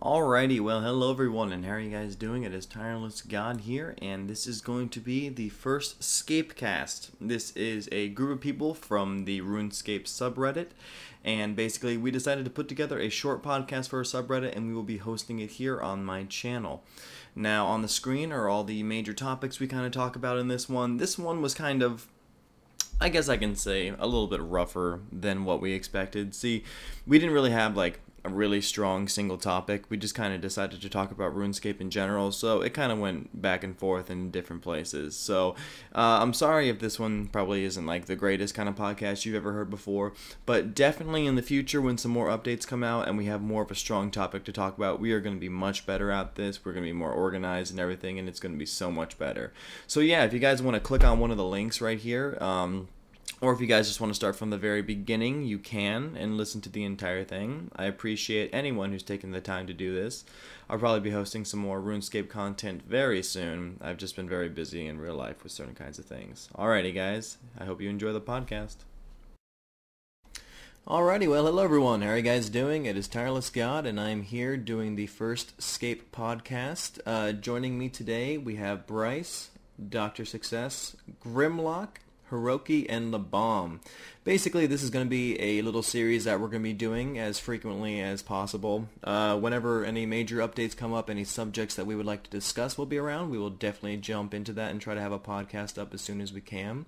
Alrighty, well, hello everyone, and how are you guys doing? It is Tireless God here, and this is going to be the first ScapeCast. This is a group of people from the Runescape subreddit, and basically we decided to put together a short podcast for our subreddit, and we will be hosting it here on my channel. Now, on the screen are all the major topics we kind of talk about in this one. This one was kind of, I guess I can say, a little bit rougher than what we expected. See, we didn't really have, like, a really strong single topic. We just kind of decided to talk about RuneScape in general, so it kind of went back and forth in different places. So I'm sorry if this one probably isn't like the greatest kind of podcast you've ever heard before, but definitely in the future when some more updates come out and we have more of a strong topic to talk about, we are going to be much better at this. We're going to be more organized and everything, and it's going to be so much better. So yeah, if you guys want to click on one of the links right here, or if you guys just want to start from the very beginning, you can, and listen to the entire thing. I appreciate anyone who's taken the time to do this. I'll probably be hosting some more RuneScape content very soon. I've just been very busy in real life with certain kinds of things. Alrighty, guys. I hope you enjoy the podcast. Alrighty, well, hello everyone. How are you guys doing? It is Tireless God, and I'm here doing the first Scape podcast. Joining me today, we have Bryce, Dr. Success, Grimlock, Hiroki, and Lebomb. Basically, this is going to be a little series that we're going to be doing as frequently as possible. Whenever any major updates come up, any subjects that we would like to discuss will be around, we will definitely jump into that and try to have a podcast up as soon as we can.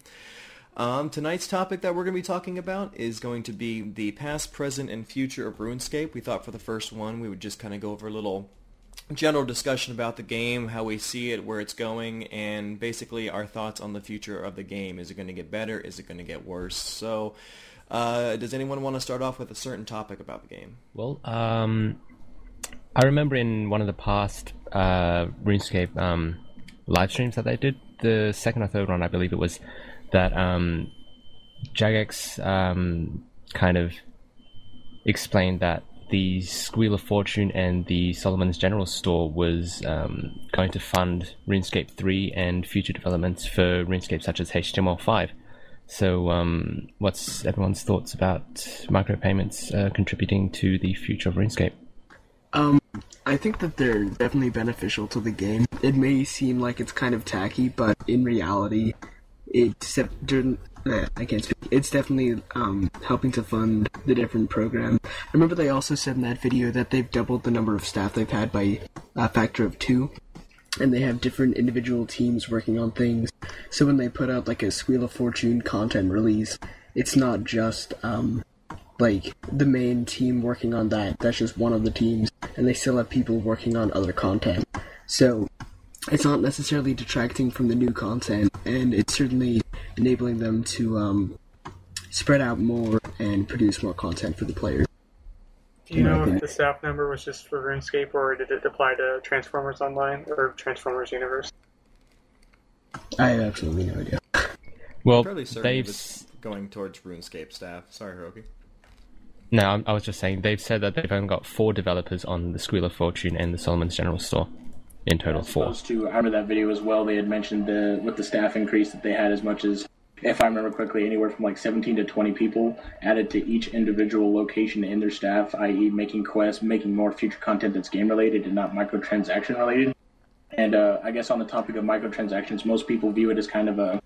Tonight's topic that we're going to be talking about is going to be the past, present, and future of RuneScape. We thought for the first one we would just kind of go over a little general discussion about the game, how we see it, where it's going, and basically our thoughts on the future of the game. Is it going to get better? Is it going to get worse? So, does anyone want to start off with a certain topic about the game? Well, I remember in one of the past RuneScape live streams that they did, the second or third one, I believe it was, that Jagex kind of explained that the Squeal of Fortune and the Solomon's General Store was going to fund RuneScape 3 and future developments for RuneScape such as HTML5. So what's everyone's thoughts about micropayments contributing to the future of RuneScape? I think that they're definitely beneficial to the game. It may seem like it's kind of tacky, but in reality, it's definitely helping to fund the different programs. I remember they also said in that video that they've doubled the number of staff they've had by a factor of 2, and they have different individual teams working on things. So when they put out like a Squeal of Fortune content release, it's not just like the main team working on that. That's just one of the teams, and they still have people working on other content. So it's not necessarily detracting from the new content, and it's certainly enabling them to spread out more and produce more content for the players. Do you know if the staff number was just for RuneScape, or did it apply to Transformers Online or Transformers Universe? I have absolutely no idea. Well, I'm fairly certain it's going towards RuneScape staff. Sorry, Hiroki. No, I was just saying, they've said that they've only got 4 developers on the Squeal of Fortune and the Solomon's General Store. In total, 4. I remember that video as well. They had mentioned with the staff increase that they had as much as, if I remember correctly, anywhere from like 17 to 20 people added to each individual location in their staff, i.e. making quests, making more future content that's game-related and not microtransaction-related. And I guess on the topic of microtransactions, most people view it as kind of a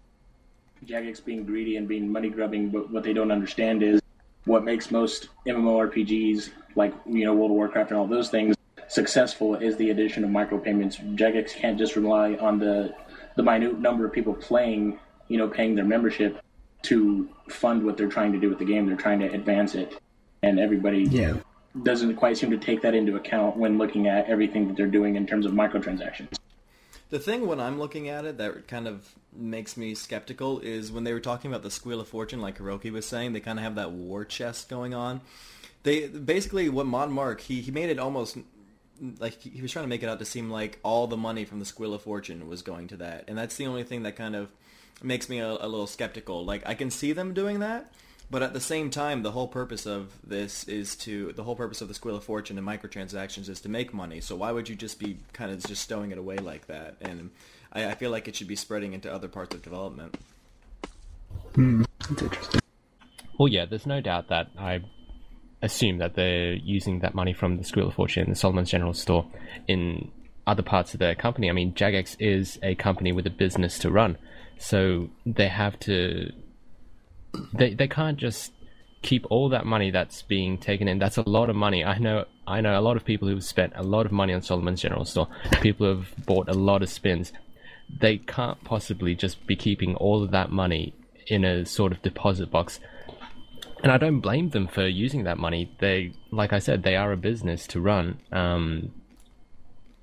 Jagex being greedy and being money-grubbing, but what they don't understand is what makes most MMORPGs, like World of Warcraft and all those things, successful is the addition of micropayments. Jagex can't just rely on the minute number of people playing, paying their membership to fund what they're trying to do with the game. They're trying to advance it, and everybody doesn't quite seem to take that into account when looking at everything that they're doing in terms of microtransactions. The thing when I'm looking at it that kind of makes me skeptical is when they were talking about the Squeal of Fortune, like Hiroki was saying, they kind of have that war chest going on. They basically, what Mod Mark, he made it almost like he was trying to make it out to seem like all the money from the Squeal of Fortune was going to that, and that's the only thing that kind of makes me a little skeptical. Like, I can see them doing that, but at the same time, the whole purpose of the Squeal of Fortune and microtransactions is to make money. So why would you just be kind of just stowing it away like that? And I feel like it should be spreading into other parts of development. That's interesting. Well, yeah, there's no doubt that assume that they're using that money from the Squeal of Fortune and the Solomon's General Store in other parts of their company. I mean, Jagex is a company with a business to run, so they have to. They can't just keep all that money that's being taken in. That's a lot of money. I know a lot of people who've spent a lot of money on Solomon's General Store. People who have bought a lot of spins. They can't possibly just be keeping all of that money in a sort of deposit box. And I don't blame them for using that money. They, like I said, they are a business to run.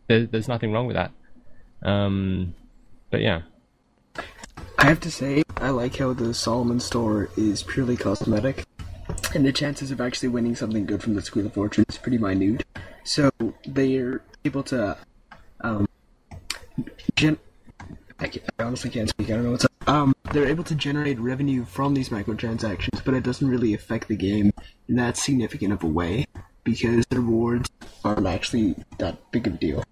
There's nothing wrong with that. But yeah. I have to say, I like how the Solomon store is purely cosmetic, and the chances of actually winning something good from the Squeal of Fortune is pretty minute. So they're able to, I honestly can't speak. I don't know what's up. They're able to generate revenue from these microtransactions, but it doesn't really affect the game in that significant of a way because the rewards aren't actually that big of a deal.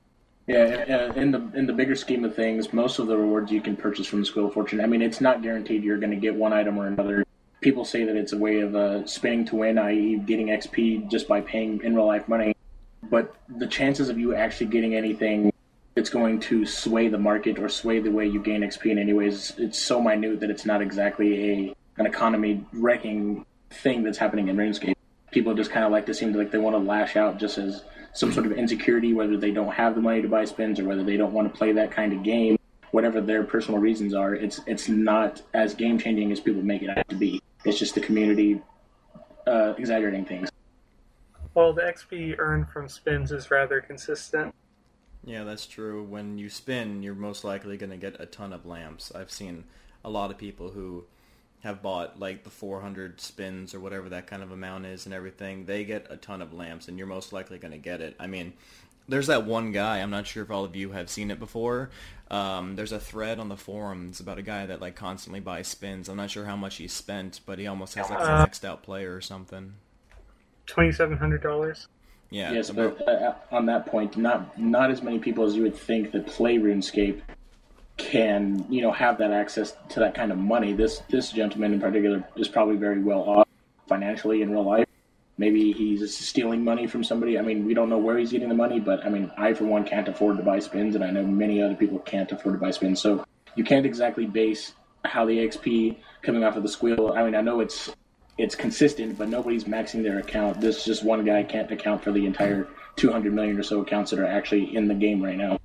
Yeah, in the bigger scheme of things, most of the rewards you can purchase from the Squeal of Fortune. I mean, it's not guaranteed you're going to get one item or another. People say that it's a way of spinning to win, i.e. getting XP just by paying in real life money. But the chances of you actually getting anything that's going to sway the market or sway the way you gain XP in any ways, it's so minute that it's not exactly an economy-wrecking thing that's happening in RuneScape. People just kind of like to seem like they want to lash out just as some sort of insecurity, whether they don't have the money to buy spins or whether they don't want to play that kind of game, whatever their personal reasons are. It's not as game-changing as people make it out to be. It's just the community exaggerating things. Well, the XP earned from spins is rather consistent. Yeah, that's true. When you spin, you're most likely going to get a ton of lamps. I've seen a lot of people who have bought like the 400 spins or whatever that kind of amount is and everything. They get a ton of lamps, and you're most likely going to get it. I mean, there's that one guy, I'm not sure if all of you have seen it before. There's a thread on the forums about a guy that like constantly buys spins. I'm not sure how much he spent, but he almost has like a maxed out player or something. $2,700. Yeah. Yes, but on that point, not as many people as you would think that play RuneScape can, have that access to that kind of money. This gentleman in particular is probably very well off financially in real life. Maybe he's stealing money from somebody. I mean, we don't know where he's getting the money, but I mean, I for one can't afford to buy spins, and I know many other people can't afford to buy spins. So you can't exactly base how the XP coming off of the Squeal. I mean, I know it's consistent, but nobody's maxing their account. This just one guy can't account for the entire 200 million or so accounts that are actually in the game right now.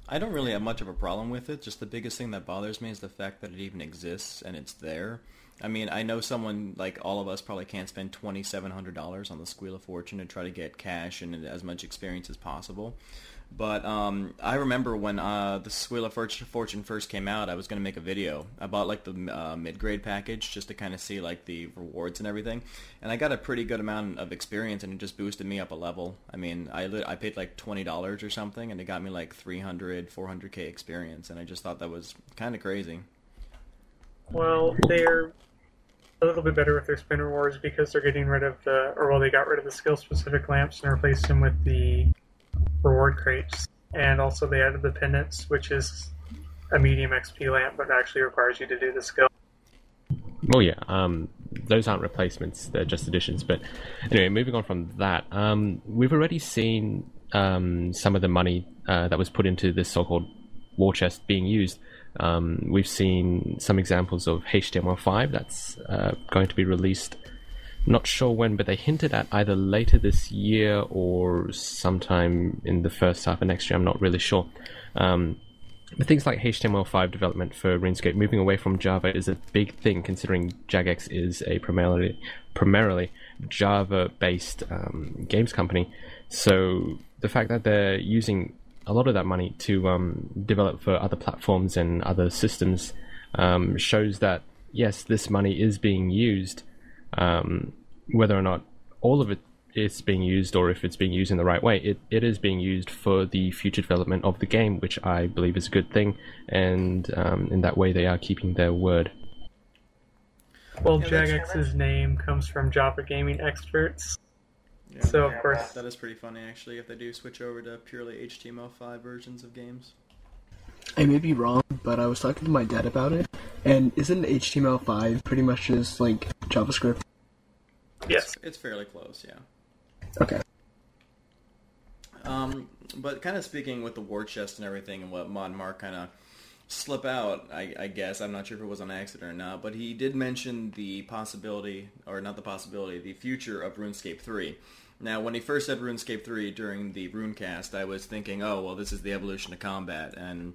I don't really have much of a problem with it. Just the biggest thing that bothers me is the fact that it even exists and it's there. I mean, I know someone like all of us probably can't spend $2,700 on the Squeal of Fortune to try to get cash and as much experience as possible. But I remember when the Squeal of Fortune first came out, I was going to make a video. I bought like the mid-grade package just to kind of see like the rewards and everything. And I got a pretty good amount of experience, and it just boosted me up a level. I mean, I paid like $20 or something, and it got me like 300, 400k experience. And I just thought that was kind of crazy. Well, they're a little bit better with their spin rewards because they're getting rid of they got rid of the skill-specific lamps and replaced them with the reward crates, and also they added the pendants, which is a medium XP lamp but actually requires you to do the skill. Oh yeah, those aren't replacements, they're just additions. But anyway, moving on from that, we've already seen some of the money that was put into this so-called war chest being used. We've seen some examples of HTML5 that's going to be released. Not sure when, but they hinted at either later this year or sometime in the first half of next year. I'm not really sure. But things like HTML5 development for RuneScape, moving away from Java, is a big thing considering Jagex is a primarily Java-based games company. So the fact that they're using a lot of that money to develop for other platforms and other systems shows that, yes, this money is being used. Whether or not all of it is being used or if it's being used in the right way, it is being used for the future development of the game, which I believe is a good thing, and in that way they are keeping their word. Well, Jagex's name comes from Java gaming experts, so of course... That is pretty funny, actually, if they do switch over to purely HTML5 versions of games. I may be wrong, but I was talking to my dad about it, and isn't HTML5 pretty much just like JavaScript? Yes. It's fairly close, yeah. Okay. But kind of speaking with the war chest and everything and what Mod Mark kind of slip out, I guess. I'm not sure if it was on accident or not, but he did mention the possibility, or not the possibility, the future of RuneScape 3. Now, when he first said RuneScape 3 during the Runecast, I was thinking, oh, well, this is the evolution of combat, and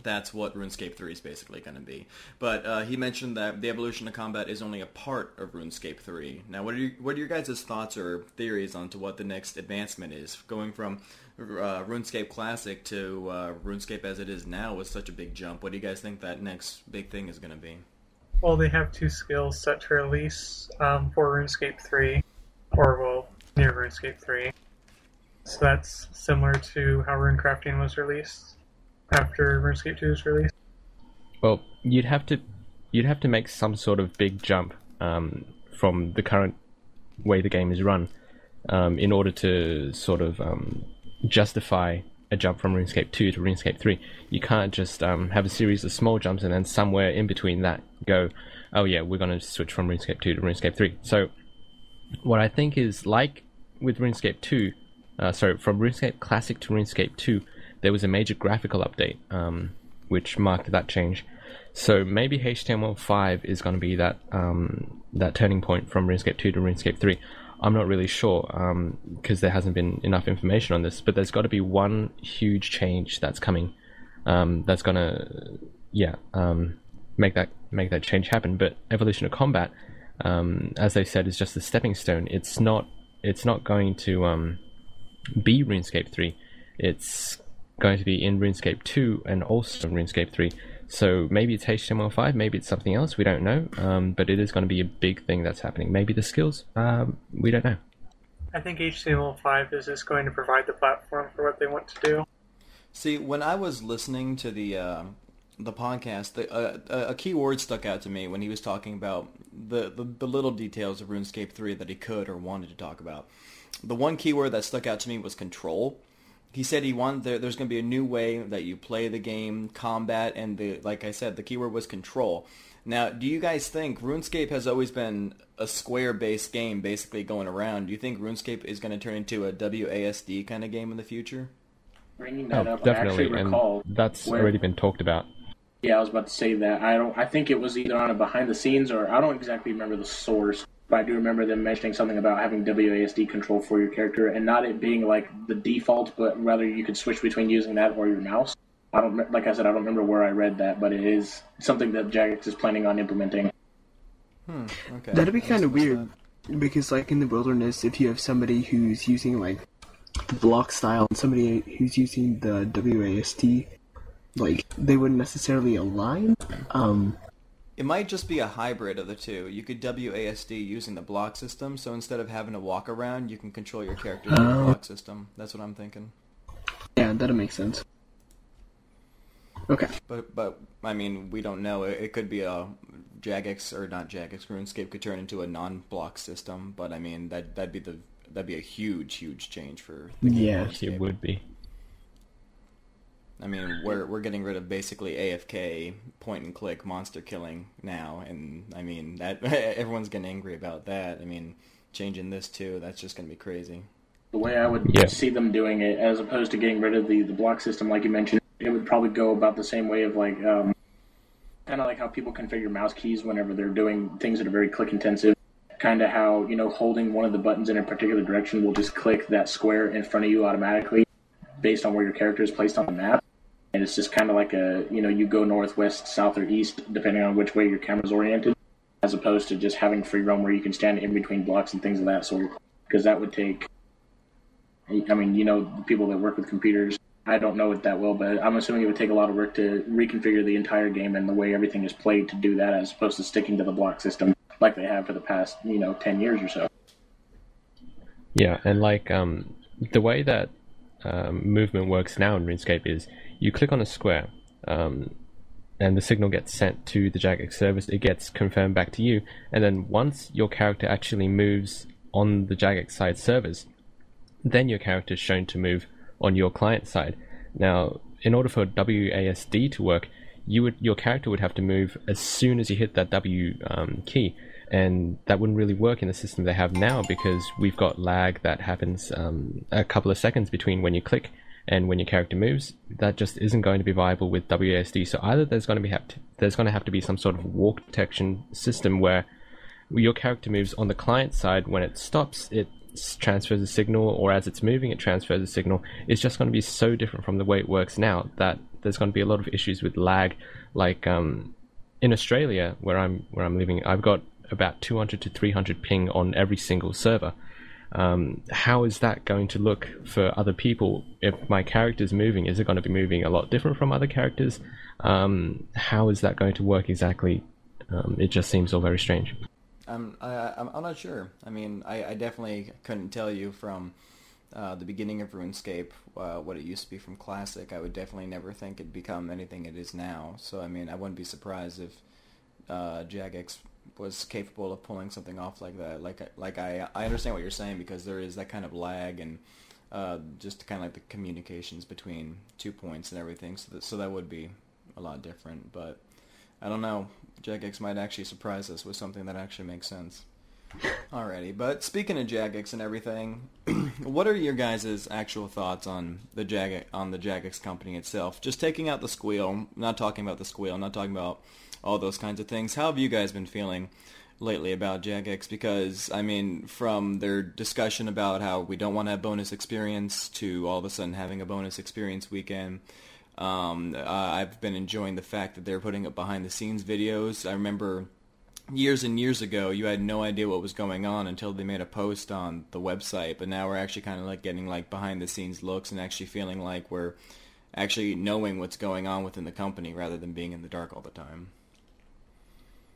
that's what RuneScape 3 is basically going to be. But he mentioned that the evolution of combat is only a part of RuneScape 3. Now, what are your guys' thoughts or theories onto what the next advancement is? Going from RuneScape Classic to RuneScape as it is now was such a big jump. What do you guys think that next big thing is going to be? Well, they have 2 skills set to release for RuneScape 3, or, well, near RuneScape 3. So that's similar to how runecrafting was released after RuneScape 2 was released. Well, you'd have to make some sort of big jump from the current way the game is run in order to sort of justify a jump from RuneScape 2 to RuneScape 3. You can't just have a series of small jumps and then somewhere in between that go, oh yeah, we're going to switch from RuneScape 2 to RuneScape 3. So what I think is, like with RuneScape 2, from RuneScape Classic to RuneScape 2, there was a major graphical update, which marked that change. So maybe HTML5 is going to be that turning point from RuneScape 2 to RuneScape 3. I'm not really sure, because there hasn't been enough information on this, but there's got to be one huge change that's coming, that's going to, make that change happen. But Evolution of Combat, as they said, is just a stepping stone. It's not going to be RuneScape 3. It's going to be in RuneScape 2 and also in RuneScape 3. So maybe it's HTML5, maybe it's something else, we don't know. But it is going to be a big thing that's happening. Maybe the skills, we don't know. I think HTML5 is just going to provide the platform for what they want to do. See, when I was listening to the podcast, a key word stuck out to me when he was talking about the little details of RuneScape 3 that he could or wanted to talk about. The one keyword that stuck out to me was control. He said there's going to be a new way that you play the game, combat, and like I said, the keyword was control. Now, do you guys think RuneScape has always been a square-based game, basically going around? Do you think RuneScape is going to turn into a WASD kind of game in the future? Bringing that up, definitely, I actually recall and that's already been talked about. Yeah, I was about to say that. I think it was either on a behind the scenes, or I don't exactly remember the source, but I do remember them mentioning something about having WASD control for your character, and not it being like the default, but rather you could switch between using that or your mouse. Like I said, I don't remember where I read that, but it is something that Jagex is planning on implementing. Okay. That'd be kind of weird, because like in the wilderness, if you have somebody who's using like the block style and somebody who's using the WASD, like they wouldn't necessarily align. It might just be a hybrid of the two. You could WASD using the block system, so instead of having to walk around, you can control your character with the block system. That's what I'm thinking. Yeah, that'll make sense. Okay. But I mean, we don't know. It could be a Jagex, or not Jagex, RuneScape could turn into a non-block system, but I mean, that'd be a huge change for the game. Yeah, RuneScape. It would be. I mean, we're getting rid of basically AFK point and click monster killing now, and I mean that everyone's getting angry about that. I mean, changing this too, that's just gonna be crazy. The way I would see them doing it, as opposed to getting rid of the block system, like you mentioned, it would probably go about the same way of like kind of like how people configure mouse keys whenever they're doing things that are very click intensive. Kind of how, holding one of the buttons in a particular direction will just click that square in front of you automatically based on where your character is placed on the map. And it's just kind of like you go north, west, south, or east, depending on which way your camera's oriented, as opposed to just having free roam where you can stand in between blocks and things of that sort. Because that would take, the people that work with computers, I don't know it that well, but I'm assuming it would take a lot of work to reconfigure the entire game and the way everything is played to do that, as opposed to sticking to the block system like they have for the past, 10 years or so. Yeah, and like the way that movement works now in RuneScape is you click on a square, and the signal gets sent to the Jagex service. It gets confirmed back to you, and then once your character actually moves on the Jagex side servers, then your character is shown to move on your client side. Now, in order for WASD to work, your character would have to move as soon as you hit that W key, and that wouldn't really work in the system they have now, because we've got lag that happens a couple of seconds between when you click and when your character moves. That just isn't going to be viable with WASD. So either there's going to have to be some sort of walk detection system where your character moves on the client side. When it stops, it transfers a signal, or as it's moving, it transfers a signal. It's just going to be so different from the way it works now that there's going to be a lot of issues with lag. Like in Australia, where I'm living, I've got about 200 to 300 ping on every single server. How is that going to look for other people? If my character's moving, is it going to be moving a lot different from other characters? How is that going to work exactly? It just seems all very strange. I'm not sure. I mean, I definitely couldn't tell you from the beginning of RuneScape what it used to be from Classic. I would definitely never think it'd become anything it is now. So, I mean, I wouldn't be surprised if Jagex was capable of pulling something off like that. Like I understand what you're saying, because there is that kind of lag and just kind of like the communications between 2 points and everything. So that would be a lot different. But I don't know. Jagex might actually surprise us with something that actually makes sense. Alrighty, but speaking of Jagex and everything, what are your guys' actual thoughts on the Jagex company itself? Just taking out the squeal, not talking about the squeal, not talking about all those kinds of things. How have you guys been feeling lately about Jagex? Because, I mean, from their discussion about how we don't want to have bonus experience to all of a sudden having a bonus experience weekend, I've been enjoying the fact that they're putting up behind-the-scenes videos. I remember years and years ago, you had no idea what was going on until they made a post on the website, but now we're actually kind of like getting like behind-the-scenes looks and actually feeling like we're actually knowing what's going on within the company rather than being in the dark all the time.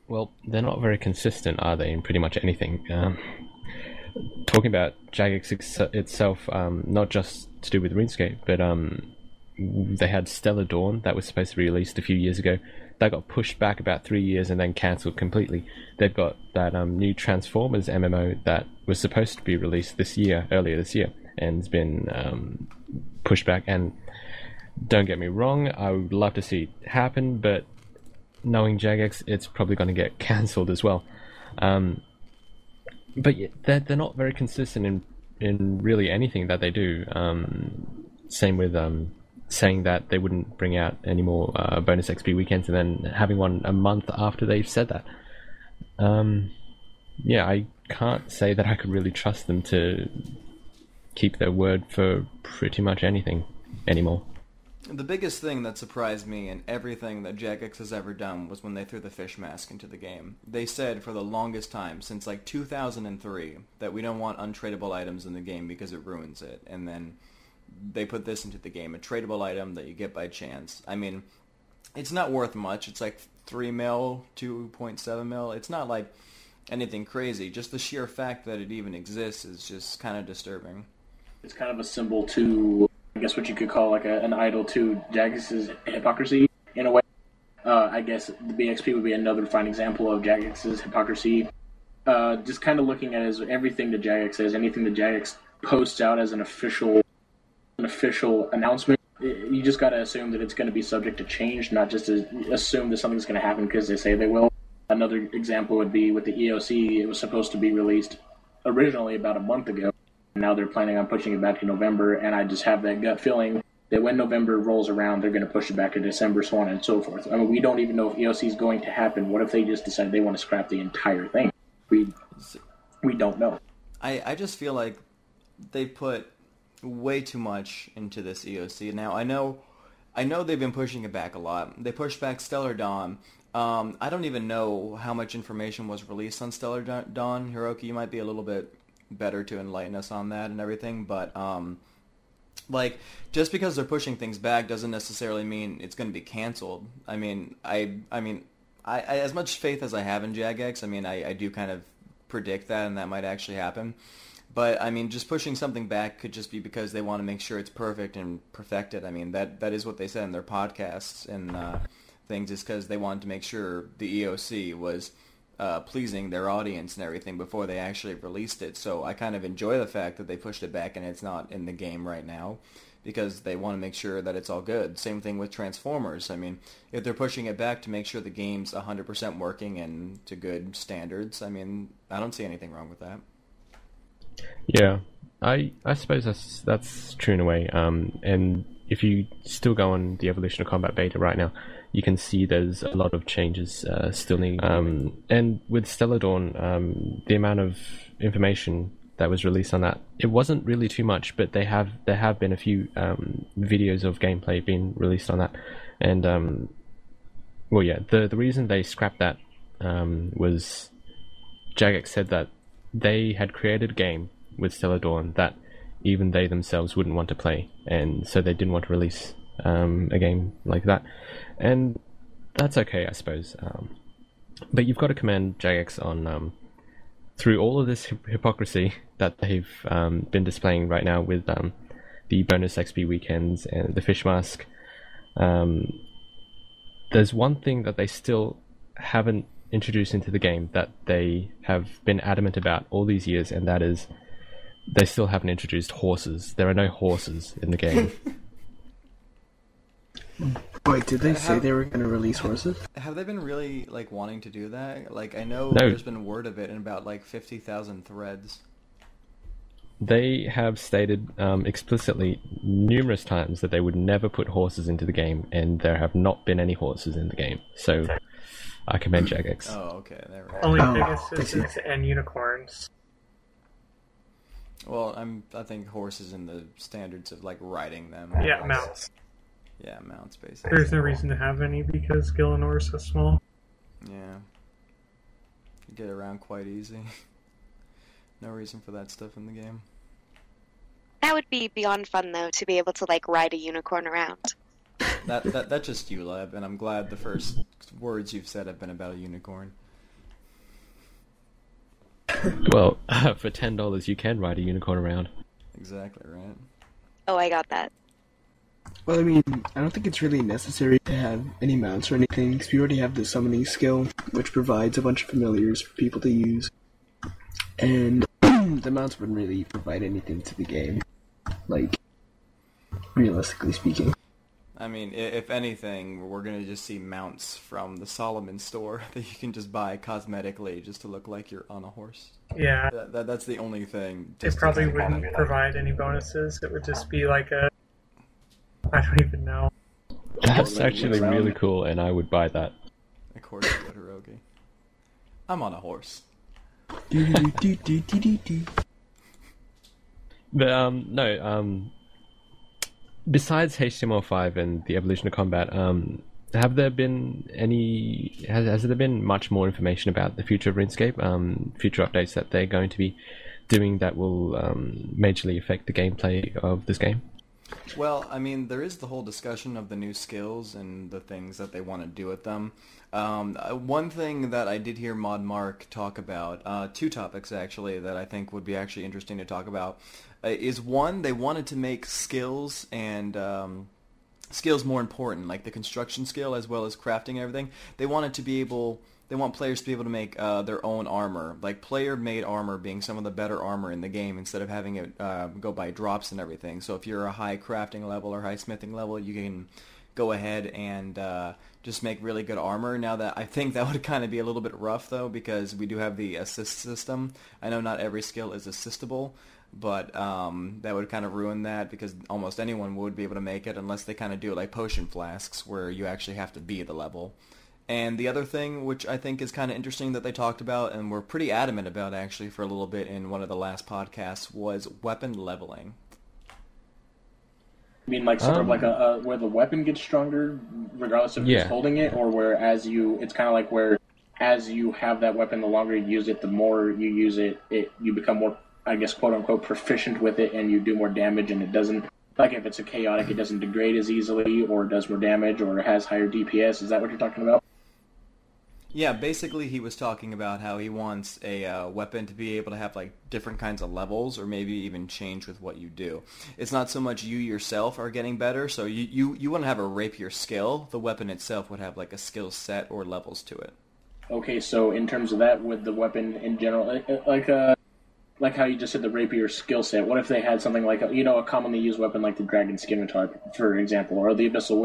Well, they're not very consistent, are they, in pretty much anything? Talking about Jagex itself, not just to do with RuneScape, but they had Stellar Dawn that was supposed to be released a few years ago. That got pushed back about 3 years and then cancelled completely. They've got that new Transformers MMO that was supposed to be released earlier this year, and has been pushed back. And don't get me wrong, I would love to see it happen, but knowing Jagex, it's probably going to get cancelled as well. But yeah, they're not very consistent in really anything that they do. Same with saying that they wouldn't bring out any more bonus XP weekends and then having one a month after they've said that. Yeah, I can't say that I could really trust them to keep their word for pretty much anything anymore. The biggest thing that surprised me in everything that Jagex has ever done was when they threw the fish mask into the game. They said for the longest time, since like 2003, that we don't want untradeable items in the game because it ruins it. And then they put this into the game, a tradable item that you get by chance. I mean, it's not worth much. It's like 3 mil, 2.7 mil. It's not like anything crazy. Just the sheer fact that it even exists is just kind of disturbing. It's kind of a symbol to, I guess, what you could call like an idol to Jagex's hypocrisy in a way. I guess the BXP would be another fine example of Jagex's hypocrisy. Just kind of looking at it as everything that Jagex says, anything that Jagex posts out as an official announcement, you just got to assume that it's going to be subject to change, not just assume that something's going to happen because they say they will. Another example would be with the EOC. It was supposed to be released originally about a month ago. Now they're planning on pushing it back to November, and I just have that gut feeling that when November rolls around, they're going to push it back to December, so on and so forth. I mean, we don't even know if EOC is going to happen. What if they just decide they want to scrap the entire thing? We don't know. I just feel like they put way too much into this EOC. Now, I know they've been pushing it back a lot. They pushed back Stellar Dawn. I don't even know how much information was released on Stellar Dawn. Hiroki, you might be a little bit better to enlighten us on that and everything, but like, just because they're pushing things back doesn't necessarily mean it's going to be canceled. I mean, I as much faith as I have in Jagex, I mean, I do kind of predict that, and that might actually happen. But, I mean, just pushing something back could just be because they want to make sure it's perfect and perfected. I mean, that is what they said in their podcasts and things, is because they wanted to make sure the EOC was pleasing their audience and everything before they actually released it. So I kind of enjoy the fact that they pushed it back and it's not in the game right now, because they want to make sure that it's all good. Same thing with Transformers. I mean, if they're pushing it back to make sure the game's 100% working and to good standards, I mean, I don't see anything wrong with that. Yeah, I suppose that's true in a way. And if you still go on the Evolution of Combat beta right now, you can see there's a lot of changes still needing. And with Stellar Dawn, the amount of information that was released on that, it wasn't really too much, but there have been a few videos of gameplay being released on that. And well, yeah, the reason they scrapped that was Jagex said that they had created a game with Stellar Dawn that even they themselves wouldn't want to play, and so they didn't want to release a game like that. And that's okay, I suppose. But you've got to commend Jagex on through all of this hypocrisy that they've been displaying right now with the bonus XP weekends and the fish mask. There's one thing that they still haven't introduced into the game that they have been adamant about all these years, and that is they still haven't introduced horses. There are no horses in the game. Wait, did they say they were going to release horses? Have they been really like wanting to do that? Like, I know No. there's been word of it in about like 50,000 threads. They have stated explicitly numerous times that they would never put horses into the game, and there have not been any horses in the game. So I commend Jagex. Oh, okay, there we go. Only Oh, Pegasus and unicorns. Well, I think horses in the standards of like riding them. Yeah, mounts. Yeah, mounts basically. There's no reason to have any because Gillinor is so small. Yeah, you get around quite easy. No reason for that stuff in the game. That would be beyond fun, though, to be able to, like, ride a unicorn around. That's just you, Leb, and I'm glad the first words you've said have been about a unicorn. Well, for $10 you can ride a unicorn around. Exactly, right? Oh, I got that. Well, I mean, I don't think it's really necessary to have any mounts or anything, because we already have the summoning skill, which provides a bunch of familiars for people to use. And the mounts wouldn't really provide anything to the game, like, realistically speaking. I mean, if anything, we're going to just see mounts from the Solomon store that you can just buy cosmetically just to look like you're on a horse. Yeah, That's the only thing. it probably wouldn't provide any bonuses. It would just be like a... I don't even know. That's actually really cool, and I would buy that. Of course you would, Hiroki. I'm on a horse. But no, besides HTML5 and the evolution of combat, have there been any? Has there been much more information about the future of RuneScape? Future updates that they're going to be doing that will majorly affect the gameplay of this game? Well, I mean, there is the whole discussion of the new skills and the things that they want to do with them. One thing that I did hear Mod Mark talk about, two topics actually that I think would be actually interesting to talk about, is one, they wanted to make skills and skills more important, like the construction skill as well as crafting and everything. They want players to be able to make their own armor, like player-made armor being some of the better armor in the game instead of having it go by drops and everything. So if you're a high crafting level or high smithing level, you can go ahead and just make really good armor. Now that I think that would kind of be a little bit rough though, because we do have the assist system. I know not every skill is assistable, but that would kind of ruin that because almost anyone would be able to make it unless they kind of do it like potion flasks where you actually have to be the level. And the other thing, which I think is kind of interesting that they talked about and were pretty adamant about actually for a little bit in one of the last podcasts, was weapon leveling. I mean, like sort of like a where the weapon gets stronger, regardless of who's holding it, or where it's kind of like where as you have that weapon, the longer you use it, the more you use it, you become more, I guess, quote unquote, proficient with it, and you do more damage, and it doesn't, like if it's a chaotic, it doesn't degrade as easily, or does more damage, or has higher DPS. Is that what you're talking about? Yeah, basically he was talking about how he wants a weapon to be able to have like different kinds of levels or maybe even change with what you do. It's not so much you yourself are getting better, so you want to have a rapier skill. The weapon itself would have like a skill set or levels to it. okay, so in terms of that, with the weapon in general, like how you just said the rapier skill set, what if they had something like a commonly used weapon like the dragon scimitar, for example, or the abyssal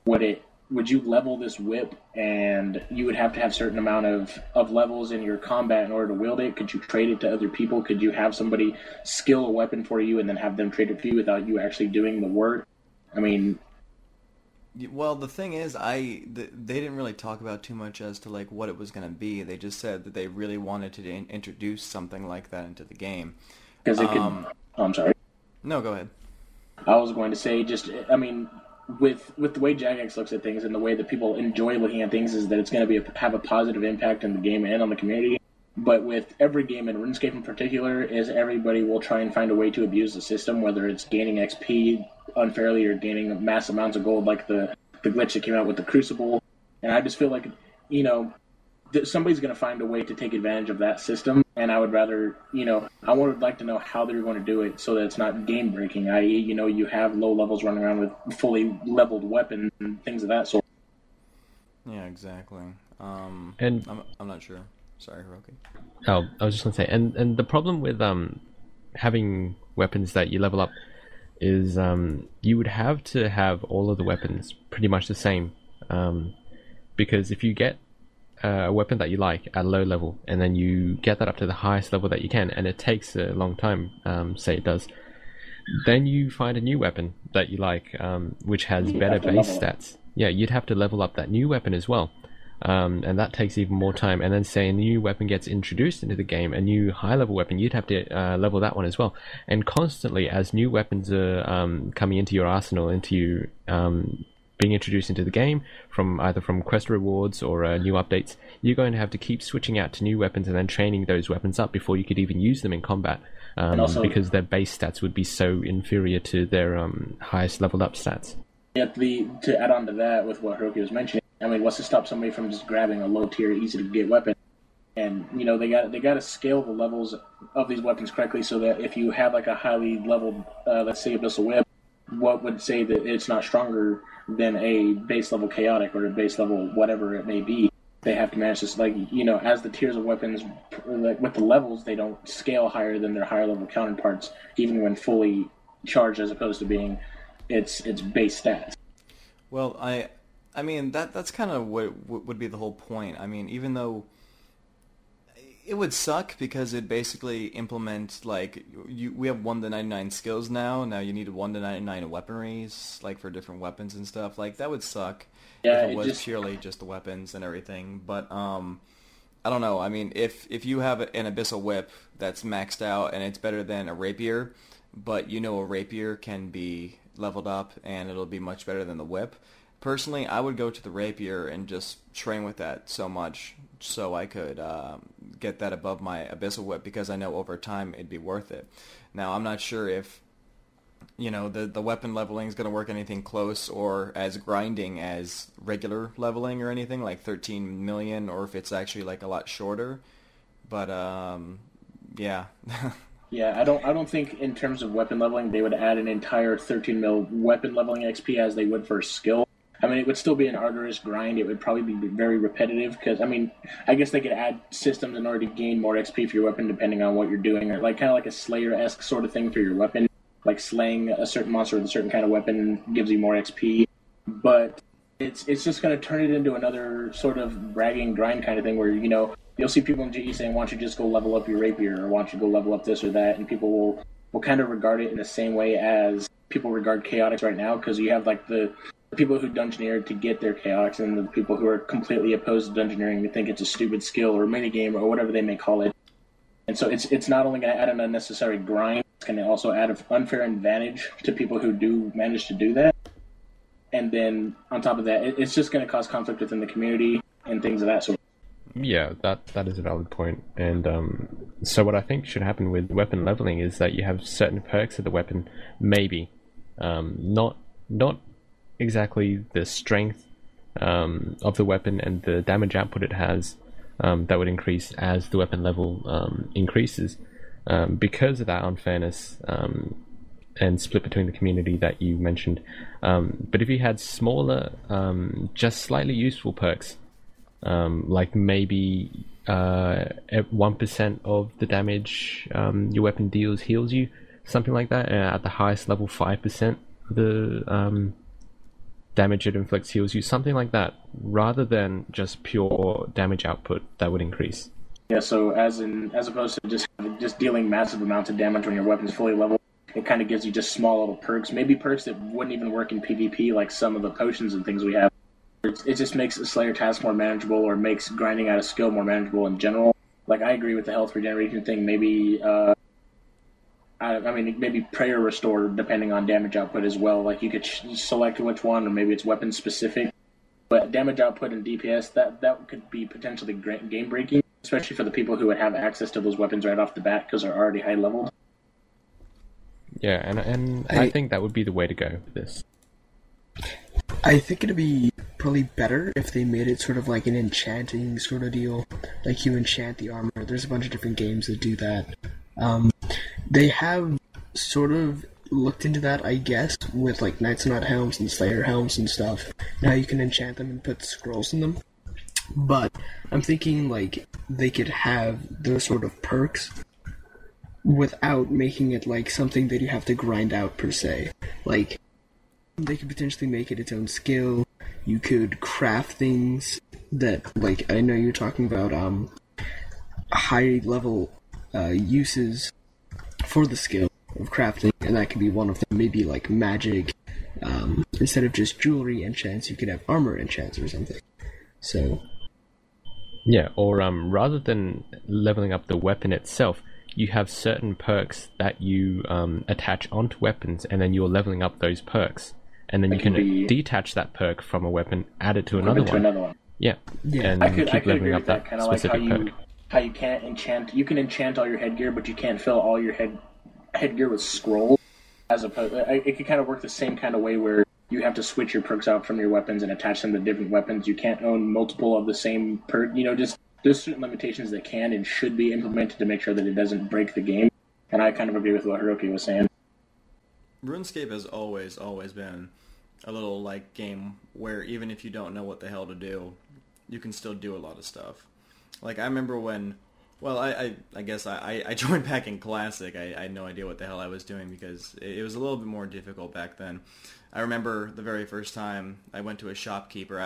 whip? Would you level this whip, and you would have to have certain amount of levels in your combat in order to wield it? Could you trade it to other people? Could you have somebody skill a weapon for you and then have them trade it for you without you actually doing the work? I mean, well, the thing is, they didn't really talk about too much as to like what it was going to be. They just said that they really wanted to introduce something like that into the game. Because it could. Oh, I'm sorry. No, go ahead. I was going to say, with the way Jagex looks at things and the way that people enjoy looking at things, is that it's going to have a positive impact in the game and on the community. But with every game, and RuneScape in particular, is everybody will try and find a way to abuse the system, whether it's gaining XP unfairly or gaining mass amounts of gold, like the glitch that came out with the Crucible. And I just feel like, somebody's going to find a way to take advantage of that system. And I would rather, I would like to know how they're going to do it so that it's not game breaking, i.e., you have low levels running around with fully leveled weapons and things of that sort. Yeah, exactly. And I'm not sure. Sorry, Hiroki. Oh, I was just going to say, and the problem with having weapons that you level up is you would have to have all of the weapons pretty much the same, because if you get a weapon that you like at a low level and then you get that up to the highest level that you can, and it takes a long time, say it does, then you find a new weapon that you like, which has better base stats. Yeah, you'd have to level up that new weapon as well. And that takes even more time. And then say a new weapon gets introduced into the game, a new high-level weapon, you'd have to level that one as well. And constantly, as new weapons are coming into your arsenal, into being introduced into the game, either from quest rewards or new updates, you're going to have to keep switching out to new weapons and then training those weapons up before you could even use them in combat, because their base stats would be so inferior to their highest leveled up stats. Yeah, to add on to that with what Hiroki was mentioning, I mean, what's to stop somebody from just grabbing a low tier, easy to get weapon? And they got to scale the levels of these weapons correctly, so that if you have like a highly leveled, let's say abyssal whip, what would say that it's not stronger than a base level chaotic or a base level whatever it may be? They have to manage this, as the tiers of weapons, with the levels, they don't scale higher than their higher level counterparts, even when fully charged, as opposed to being its base stats. Well, I mean, that's kind of what would be the whole point. I mean, even though it would suck because it basically implements, we have 1 to 99 skills now. Now you need 1 to 99 weaponries, for different weapons and stuff. That would suck if it was purely just the weapons and everything. But, I don't know. I mean, if you have an abyssal whip that's maxed out and it's better than a rapier, but a rapier can be leveled up and it'll be much better than the whip. Personally, I would go to the rapier and just train with that so much so I could get that above my abyssal whip, because I know over time it'd be worth it. Now, I'm not sure if the weapon leveling is going to work anything close or as grinding as regular leveling or anything, like 13 million, or if it's actually a lot shorter. But yeah. Yeah, I don't think in terms of weapon leveling they would add an entire 13 mil weapon leveling XP as they would for skill. I mean, it would still be an arduous grind. It would probably be very repetitive because, I guess they could add systems in order to gain more XP for your weapon depending on what you're doing, or kind of like a Slayer-esque sort of thing for your weapon. Like slaying a certain monster with a certain kind of weapon gives you more XP. But it's just going to turn it into another sort of bragging grind kind of thing where, you'll see people in GE saying, why don't you just go level up your rapier, or why don't you go level up this or that, and people will kind of regard it in the same way as people regard chaotics right now, because you have the people who dungeoneer to get their chaotics, and the people who are completely opposed to dungeoneering who think it's a stupid skill or minigame or whatever they may call it. And so it's not only going to add an unnecessary grind, it's going to also add an unfair advantage to people who do manage to do that. And then on top of that, it's just going to cause conflict within the community and things of that sort. Yeah, that is a valid point. And so what I think should happen with weapon leveling is that you have certain perks of the weapon, maybe. Not exactly the strength of the weapon and the damage output it has that would increase as the weapon level increases, because of that unfairness and split between the community that you mentioned. But if you had smaller, just slightly useful perks, like maybe 1% of the damage your weapon deals heals you, something like that. At the highest level, 5% of the damage it inflicts heals you, something like that, rather than just pure damage output that would increase. Yeah, so as opposed to just dealing massive amounts of damage when your weapon's fully leveled, it kind of gives you just small little perks, maybe perks that wouldn't even work in PvP, like some of the potions and things we have. It just makes a Slayer task more manageable, or makes grinding out a skill more manageable in general. Like, I agree with the health regeneration thing. Maybe, maybe prayer restore depending on damage output as well. Like, you could select which one, or maybe it's weapon specific. But damage output and DPS, that could be potentially game breaking, especially for the people who would have access to those weapons right off the bat because they're already high leveled. Yeah, and I think that would be the way to go with this. I think it'd be probably better if they made it sort of like an enchanting sort of deal. Like, you enchant the armor. There's a bunch of different games that do that. They have sort of looked into that, I guess, with like Knights Not helms and Slayer helms and stuff. Now you can enchant them and put scrolls in them. But I'm thinking like they could have those sort of perks without making it like something that you have to grind out per se. Like, they could potentially make it its own skill. You could craft things that, like, I know you're talking about high level uses for the skill of crafting, and that could be one of them. Maybe like magic. Instead of just jewelry enchants, you could have armor enchants or something. So yeah, or rather than leveling up the weapon itself, you have certain perks that you attach onto weapons, and then you're leveling up those perks. And then you can detach that perk from a weapon, add it to another one. Yeah. And keep leveling up that specific perk. How you can't enchant... You can enchant all your headgear, but you can't fill all your headgear with scrolls. As opposed... It could kind of work the same kind of way where you have to switch your perks out from your weapons and attach them to different weapons. You can't own multiple of the same perk. You know, just... There's certain limitations that can and should be implemented to make sure that it doesn't break the game. And I kind of agree with what Hiroki was saying. RuneScape has always been a little like game where even if you don't know what the hell to do, you can still do a lot of stuff. Like, I remember when, well, I guess I joined back in Classic. I had no idea what the hell I was doing because it was a little bit more difficult back then. I remember the very first time I went to a shopkeeper.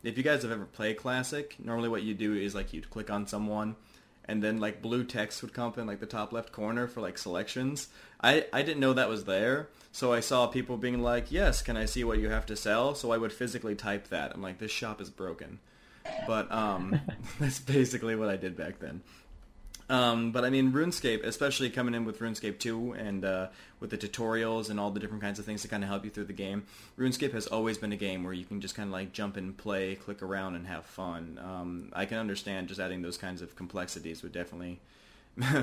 If you guys have ever played Classic, normally what you do is like you'd click on someone and then like blue text would come up in like the top left corner for like selections. I didn't know that was there, so I saw people being like, yes, can I see what you have to sell? So I would physically type that. I'm like, this shop is broken. But that's basically what I did back then. But I mean, RuneScape, especially coming in with RuneScape 2 and with the tutorials and all the different kinds of things to kind of help you through the game, RuneScape has always been a game where you can just kind of like jump in, play, click around, and have fun. I can understand just adding those kinds of complexities would definitely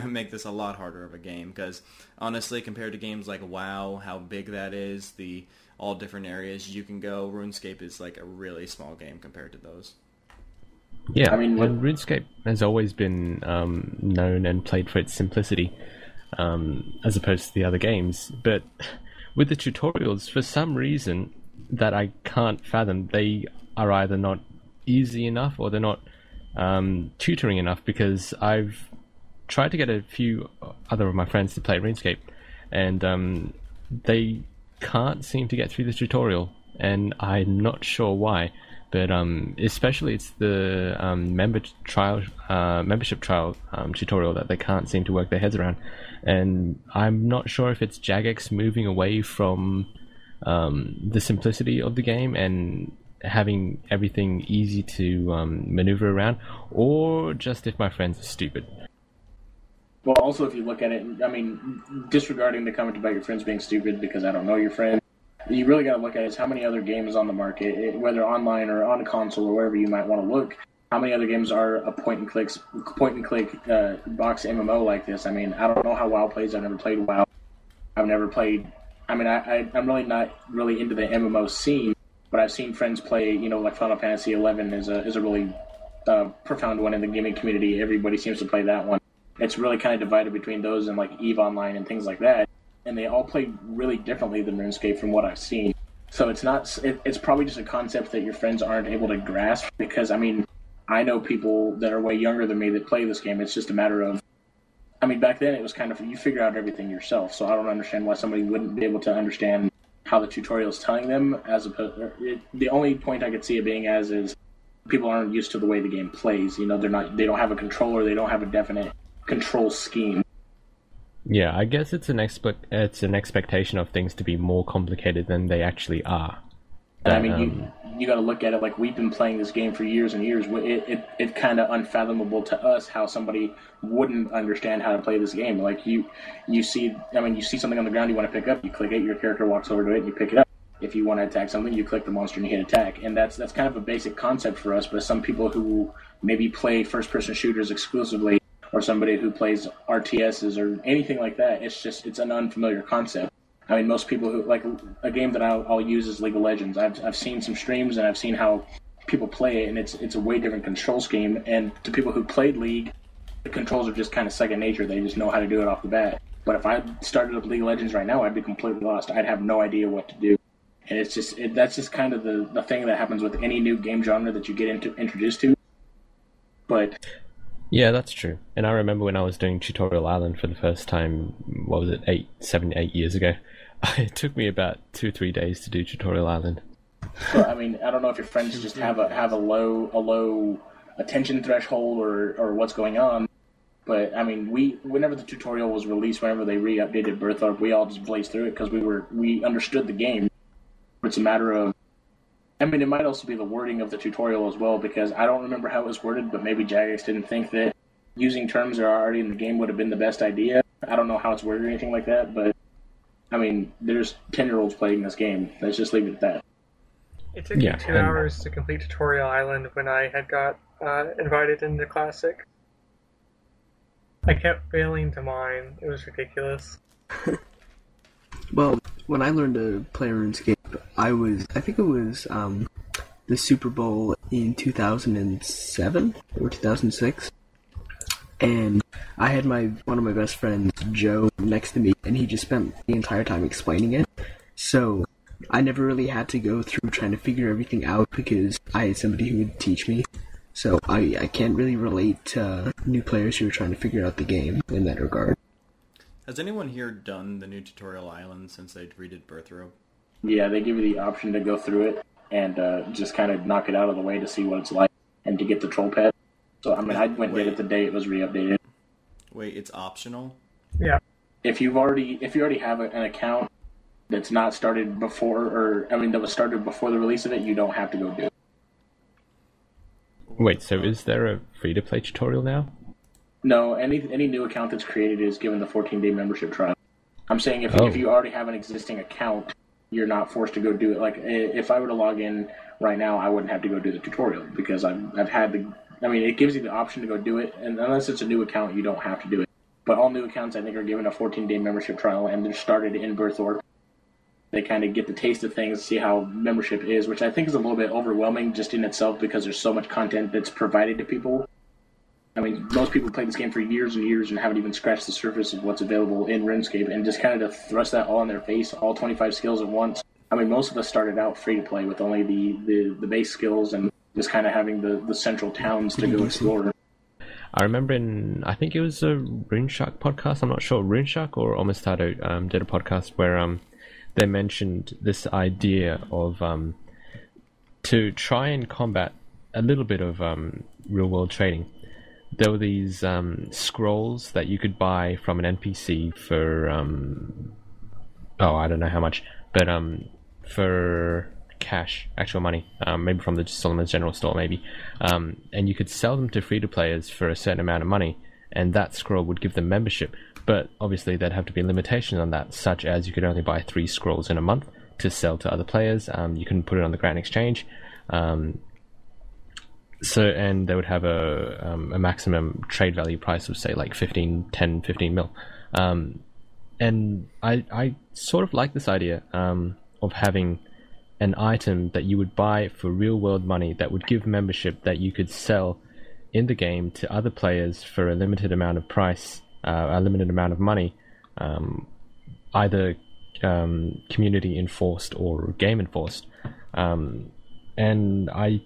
make this a lot harder of a game, because honestly, compared to games like WoW, how big that is, the all different areas you can go, RuneScape is like a really small game compared to those. Yeah, I mean, RuneScape has always been known and played for its simplicity, as opposed to the other games. But with the tutorials, for some reason that I can't fathom, they are either not easy enough or they're not tutoring enough, because I've tried to get a few other of my friends to play RuneScape, and they can't seem to get through the tutorial, and I'm not sure why. But especially it's the membership trial tutorial that they can't seem to work their heads around, and I'm not sure if it's Jagex moving away from the simplicity of the game and having everything easy to maneuver around, or just if my friends are stupid. Well, also, if you look at it, I mean, disregarding the comment about your friends being stupid because I don't know your friend, you really got to look at is how many other games on the market, whether online or on a console or wherever you might want to look. How many other games are a point-and-click box MMO like this? I mean, I don't know how WoW plays. I've never played WoW. I've never played. I mean, I'm really not really into the MMO scene, but I've seen friends play. You know, like Final Fantasy XI is a really profound one in the gaming community. Everybody seems to play that one. It's really kind of divided between those and like EVE Online and things like that. And they all play really differently than RuneScape from what I've seen. So it's not. It's probably just a concept that your friends aren't able to grasp, because I mean, I know people that are way younger than me that play this game. It's just a matter of, I mean, back then it was kind of, you figure out everything yourself, so I don't understand why somebody wouldn't be able to understand how the tutorial is telling them. As opposed, the only point I could see it being as is people aren't used to the way the game plays. You know, they don't have a controller, they don't have a definite control scheme. Yeah, I guess it's an expectation of things to be more complicated than they actually are. I mean, you got to look at it like we've been playing this game for years and years. It's kind of unfathomable to us how somebody wouldn't understand how to play this game. Like you see something on the ground you want to pick up, you click it, your character walks over to it, and you pick it up. If you want to attack something, you click the monster and you hit attack. And that's kind of a basic concept for us. But some people who maybe play first-person shooters exclusively, or somebody who plays RTSs or anything like that, it's an unfamiliar concept. I mean, most people who like a game that I'll use is League of Legends. I've seen some streams and I've seen how people play it, and it's a way different control scheme. And to people who played League, the controls are just kind of second nature. They just know how to do it off the bat. But if I started up League of Legends right now, I'd be completely lost. I'd have no idea what to do. And that's just kind of the thing that happens with any new game genre that you get introduced to. But yeah, that's true. And I remember when I was doing Tutorial Island for the first time, what was it, 8 years ago? It took me about 2-3 days to do Tutorial Island. Well, I mean, I don't know if your friends just have a low attention threshold or what's going on, but I mean, whenever the tutorial was released, whenever they re-updated Birthorpe, we all just blazed through it because we understood the game. It's a matter of, I mean, it might also be the wording of the tutorial as well, because I don't remember how it was worded, but maybe Jagex didn't think that using terms that are already in the game would have been the best idea. I don't know how it's worded or anything like that, but I mean, there's 10-year-olds playing this game. Let's just leave it at that. It took me 2 hours to complete Tutorial Island when I had got invited into Classic. I kept failing to mine. It was ridiculous. Well, when I learned to play RuneScape, I think it was the Super Bowl in 2007 or 2006. And I had one of my best friends, Joe, next to me, and he just spent the entire time explaining it. So I never really had to go through trying to figure everything out because I had somebody who would teach me. So I can't really relate to new players who are trying to figure out the game in that regard. Has anyone here done the new Tutorial Island since they redid Birthrobe? Yeah, they give you the option to go through it and just kind of knock it out of the way to see what it's like and to get the troll pet. So, I mean, I went and did it the day it was re-updated. Wait, it's optional? Yeah. If you already have an account that's not started before, that was started before the release of it, you don't have to go do it. Wait, so is there a free-to-play tutorial now? No, any new account that's created is given the 14-day membership trial. I'm saying if you already have an existing account, you're not forced to go do it. Like, if I were to log in right now, I wouldn't have to go do the tutorial because I've had the... I mean, it gives you the option to go do it, and unless it's a new account, you don't have to do it. But all new accounts, I think, are given a 14-day membership trial, and they're started in Birthorpe. They kind of get the taste of things, see how membership is, which I think is a little bit overwhelming just in itself because there's so much content that's provided to people. I mean, most people play this game for years and years and haven't even scratched the surface of what's available in RuneScape, and just kind of to thrust that all in their face, all 25 skills at once. I mean, most of us started out free-to-play with only the base skills and just kind of having the central towns to go explore. I remember I think it was a RuneShark podcast, I'm not sure, RuneShark or Omistado did a podcast where they mentioned this idea of to try and combat a little bit of real-world trading. There were these scrolls that you could buy from an NPC for, I don't know how much, but for cash, actual money, maybe from the Solomon's General Store, maybe, and you could sell them to free-to-players for a certain amount of money, and that scroll would give them membership. But obviously there'd have to be limitations on that, such as you could only buy 3 scrolls in a month to sell to other players. You couldn't put it on the Grand Exchange. And they would have a maximum trade value price of, say, like 15 mil. And I sort of like this idea of having an item that you would buy for real world money that would give membership that you could sell in the game to other players for a limited amount of price, a limited amount of money, either community enforced or game enforced. And I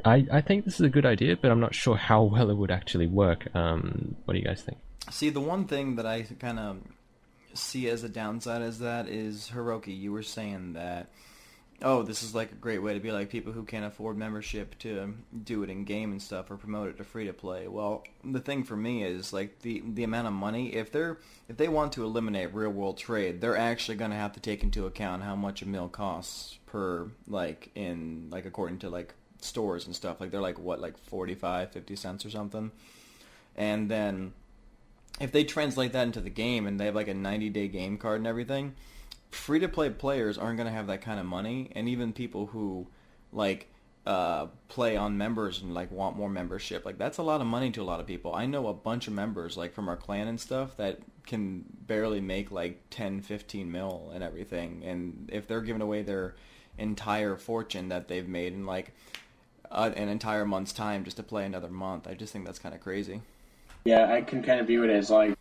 I think this is a good idea, but I'm not sure how well it would actually work. What do you guys think? See, the one thing that I kind of see as a downside is Hiroki, you were saying that, oh, this is like a great way to be like people who can't afford membership to do it in game and stuff or promote it to free to play. Well, the thing for me is like the amount of money. If they want to eliminate real world trade, they're actually going to have to take into account how much a mil costs per according to like stores and stuff. Like they're like what, like 45, 50 cents or something. And then if they translate that into the game and they have like a 90-day game card and everything, free-to-play players aren't going to have that kind of money. And even people who like play on members and like want more membership, like that's a lot of money to a lot of people. I know a bunch of members like from our clan and stuff that can barely make like 10, 15 mil and everything. And if they're giving away their entire fortune that they've made in like an entire month's time just to play another month, I just think that's kind of crazy. Yeah, I can kind of view it as like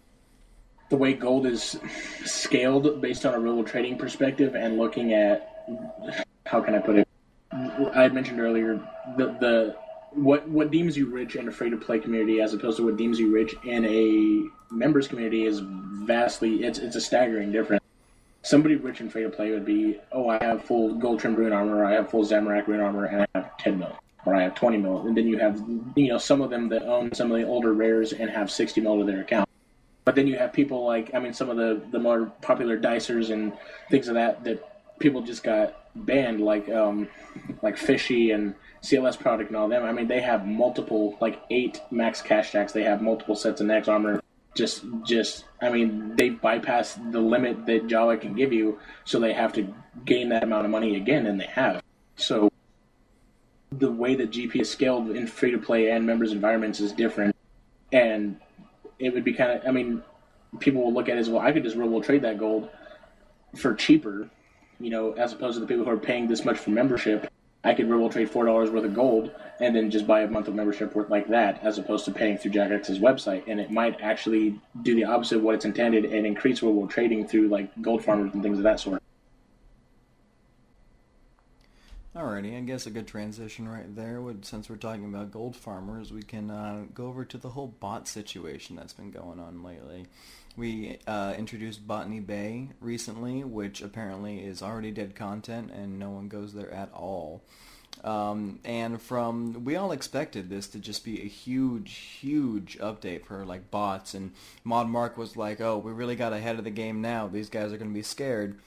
the way gold is scaled based on a real trading perspective, and looking at, how can I put it? I had mentioned earlier what deems you rich in a free-to-play community as opposed to what deems you rich in a members community is vastly, it's a staggering difference. Somebody rich in free-to-play would be, oh, I have full gold-trimmed rune armor, or I have full Zamorak rune armor, and I have 10 mil. Or I have 20 mil, and then you have, some of them that own some of the older rares and have 60 mil to their account. But then you have people like, some of the more popular dicers and things of that people just got banned, like Fishy and CLS Product and all them. They have multiple, like 8 max cash stacks. They have multiple sets of next armor. They bypass the limit that Java can give you, so they have to gain that amount of money again, and they have. So the way that GP is scaled in free-to-play and members environments is different, and it would be kind of, people will look at it as, well, I could just real-world trade that gold for cheaper, as opposed to the people who are paying this much for membership. I could real-world trade $4 worth of gold and then just buy a month of membership worth like that, as opposed to paying through Jagex's website, and it might actually do the opposite of what it's intended and increase real-world trading through, like, gold farmers and things of that sort. Alrighty, I guess a good transition right there. Since we're talking about gold farmers, we can go over to the whole bot situation that's been going on lately. We introduced Botany Bay recently, which apparently is already dead content and no one goes there at all. We all expected this to just be a huge update for like bots, and Mod Mark was like, oh, we really got ahead of the game now. These guys are going to be scared.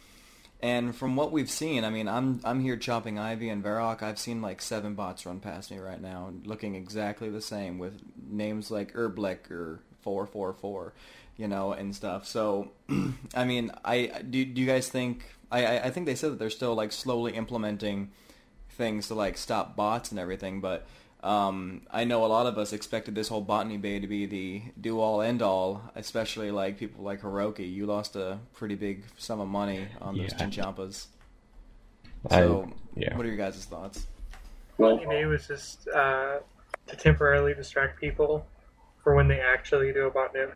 And from what we've seen, I'm here chopping Ivy and Varrock. I've seen like 7 bots run past me right now, looking exactly the same with names like Erblek or 444, and stuff. So, do you guys think? I think they said that they're still like slowly implementing things to like stop bots and everything, but I know a lot of us expected this whole Botany Bay to be the do-all, end-all, especially like people like Hiroki. You lost a pretty big sum of money on those Chinchampas. So, what are your guys' thoughts? Botany Bay was just to temporarily distract people for when they actually do a botnet.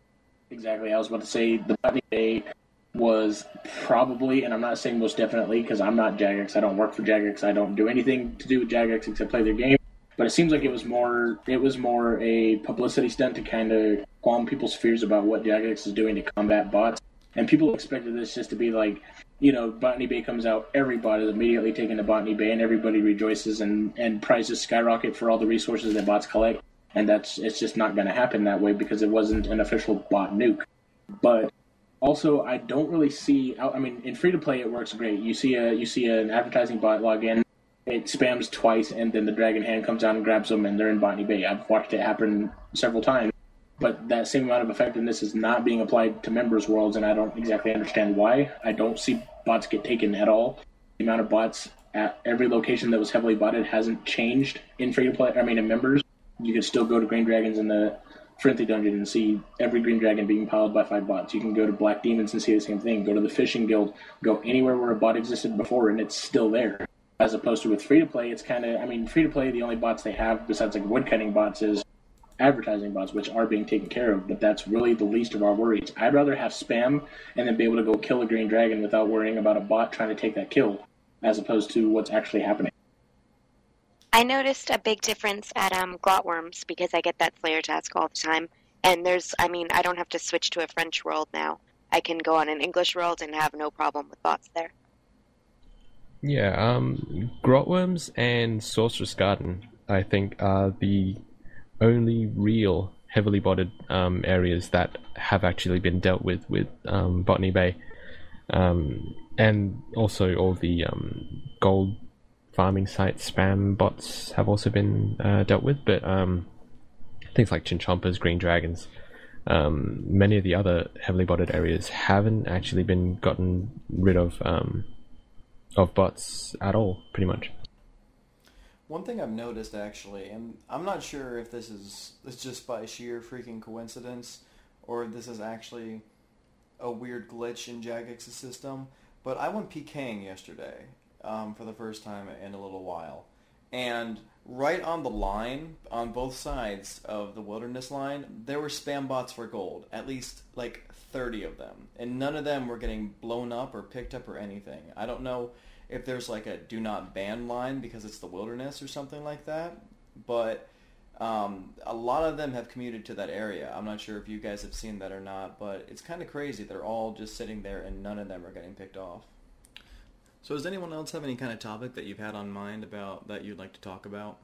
Exactly. I was about to say the Botany Bay was probably, and I'm not saying most definitely because I'm not Jagex. I don't work for Jagex. I don't do anything to do with Jagex except play their game. But it seems like it was more a publicity stunt to kind of calm people's fears about what Jagex is doing to combat bots. And people expected this just to be like, Botany Bay comes out, every bot is immediately taken to Botany Bay, and everybody rejoices, and prices skyrocket for all the resources that bots collect. And it's just not going to happen that way because it wasn't an official bot nuke. But also, I don't really see. In free to play, it works great. You see an advertising bot log in. It spams twice, and then the dragon hand comes down and grabs them, and they're in Botany Bay. I've watched it happen several times. But that same amount of effectiveness is not being applied to members' worlds, and I don't exactly understand why. I don't see bots get taken at all. The amount of bots at every location that was heavily botted hasn't changed in free-to-play. In members. You can still go to Green Dragons in the Friendly Dungeon and see every Green Dragon being piled by 5 bots. You can go to Black Demons and see the same thing. Go to the Fishing Guild. Go anywhere where a bot existed before, and it's still there. As opposed to with free-to-play, it's kind of, free-to-play, the only bots they have, besides like woodcutting bots, is advertising bots, which are being taken care of, but that's really the least of our worries. I'd rather have spam and then be able to go kill a green dragon without worrying about a bot trying to take that kill, as opposed to what's actually happening. I noticed a big difference at Glotworms because I get that Slayer task all the time. And I don't have to switch to a French world now. I can go on an English world and have no problem with bots there. Yeah, Grotworms and Sorceress Garden, I think, are the only real heavily botted areas that have actually been dealt with Botany Bay. And also all the gold farming site spam bots have also been dealt with, but things like Chinchompas, Green Dragons, many of the other heavily botted areas haven't actually been gotten rid of bots at all, pretty much. One thing I've noticed, actually, and I'm not sure if it's just by sheer freaking coincidence, or if this is actually a weird glitch in Jagex's system, but I went PKing yesterday for the first time in a little while. And right on the line, on both sides of the wilderness line, there were spam bots for gold. At least, 30 of them. And none of them were getting blown up or picked up or anything. I don't know if there's a do not ban line because it's the wilderness or something like that. But a lot of them have commuted to that area. I'm not sure if you guys have seen that or not, but it's kind of crazy. They're all just sitting there and none of them are getting picked off. So does anyone else have any kind of topic that you've had on mind about that you'd like to talk about?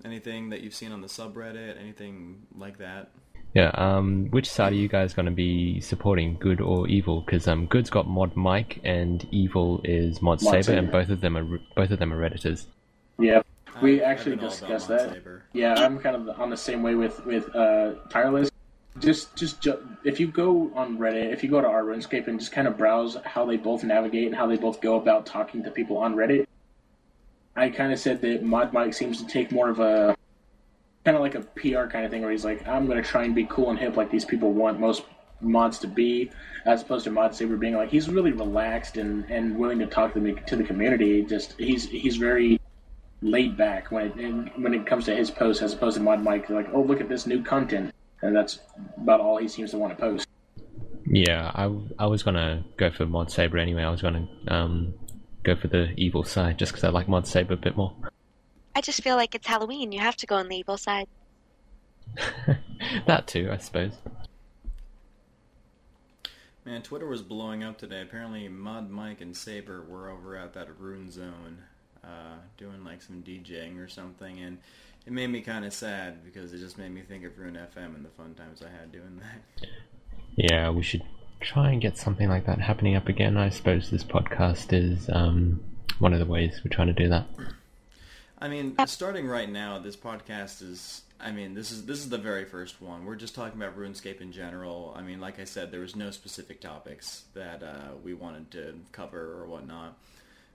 Anything that you've seen on the subreddit? Anything like that? Yeah, which side are you guys going to be supporting, good or evil? Because good's got Mod Mike and evil is Mod Saber, and both of them are Redditors. Yeah, we actually discussed that. Yeah, I'm kind of on the same way with Tireless. Just if you go on Reddit, if you go to our Runescape and just kind of browse how they both navigate and how they both go about talking to people on Reddit, I kind of said that Mod Mike seems to take more of a kind of like a PR kind of thing where he's like, I'm going to try and be cool and hip like these people want most mods to be, as opposed to Mod Saber being like, he's really relaxed and willing to talk to the community. Just he's very laid back when it comes to his posts, as opposed to Mod Mike, like, oh, look at this new content. And that's about all he seems to want to post. Yeah, I was going to go for Mod Saber anyway. I was going to go for the evil side just because I like Mod Saber a bit more. I just feel like it's Halloween. You have to go on the evil side. That too, I suppose. Man, Twitter was blowing up today. Apparently Mod Mike and Saber were over at that Rune Zone doing some DJing or something, and it made me kind of sad because it just made me think of Rune FM and the fun times I had doing that. Yeah, we should try and get something like that happening up again. I suppose this podcast is one of the ways we're trying to do that. I mean, starting right now, this podcast is... this is the very first one. We're just talking about RuneScape in general. I mean, like I said, there was no specific topics that we wanted to cover or whatnot.